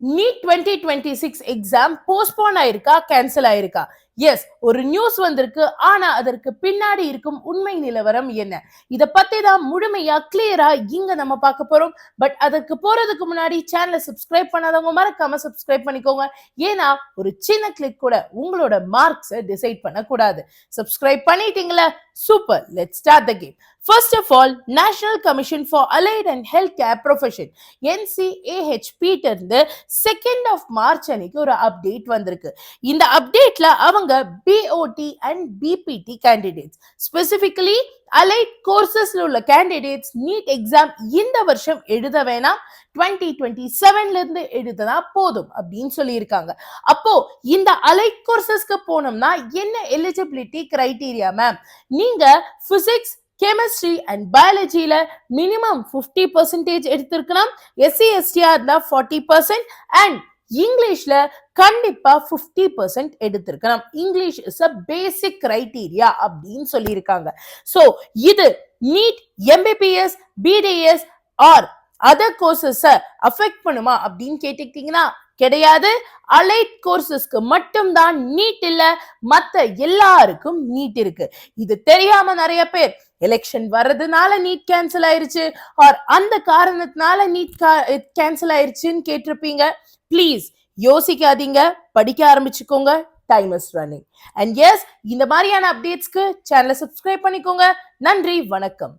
NEET 2026 exam postpone ஆயிருக்கா, cancel ஆயிருக்கா? S, ஒரு நியூஸ் வந்திருக்கு. ஆனா அதற்கு பின்னாடி இருக்கும் உண்மை நிலவரம் என்ன? இத பத்தி தான் முழுமையா கிளியரா இங்க நம்ம பார்க்க போறோம். பட் அதற்கு போறதுக்கு முன்னாடி சேனலை சப்ஸ்கிரைப் பண்ணாதவங்க மறக்காம சப்ஸ்கிரைப் பண்ணிக்கோங்க. ஏன்னா ஒரு சின்ன கிளிக் கூட உங்களோட மார்க்ஸை டிசைட் பண்ணக்கூடாது. சப்ஸ்கிரைப் பண்ணிட்டீங்களா? Super. Let's start the game. First of all, National Commission for Allied and Healthcare Profession NCAHP இருந்து 2nd of March அன்னைக்கு ஒரு அப்டேட் வந்திருக்கு. இந்த அப்டேட்ல அவங்க BOT and BPT candidates, specifically allied கோர்சஸ்ல உள்ள கேண்டிடேட்ஸ் நீட் எக்ஸாம் இந்த வருஷம் எழுத வேணாம், 2027ல இருந்து எழுதினா போதும் அப்படின்னு சொல்லியிருக்காங்க. அப்போ இந்த அலைட் கோர்சஸ்க்கு போனோம்னா என்ன எலிஜிபிலிட்டி கிரைட்டீரியா மேம்? நீங்க பிசிக்ஸ், கெமிஸ்ட்ரி அண்ட் பயாலஜில மினிமம் 50% எடுத்திருக்கணும். எஸ்சி எஸ்டியா இருந்தா 40% அண்ட் இங்கிலீஷ்ல கண்டிப்பா 50% எடுத்திருக்கணும். English is a basic criteria அப்படின்னு சொல்லியிருக்காங்க. சோ இது NEET, MBBS, BDS or other courses affect பண்ணுமா அப்படின்னு கேட்டுக்கிட்டீங்கன்னா கிடையாது. அலைட் கோர்சஸ்க்கு மட்டும்தான் நீட் இல்ல, மத்த எல்லாருக்கும் நீட் இருக்கு. இது தெரியாம நிறைய பேர் எலெக்ஷன் வர்றதுனால நீட் கேன்சல் ஆயிருச்சு ஆர் அந்த காரணத்தினால நீட் கேன்சல் ஆயிருச்சுன்னு கேட்டிருப்பீங்க. ப்ளீஸ் யோசிக்காதீங்க, படிக்க ஆரம்பிச்சுக்கோங்க. Time is running. And yes, இந்த மாதிரியான அப்டேட்ஸ்க்கு சேனலை சப்ஸ்கிரைப் பண்ணிக்கோங்க. நன்றி, வணக்கம்.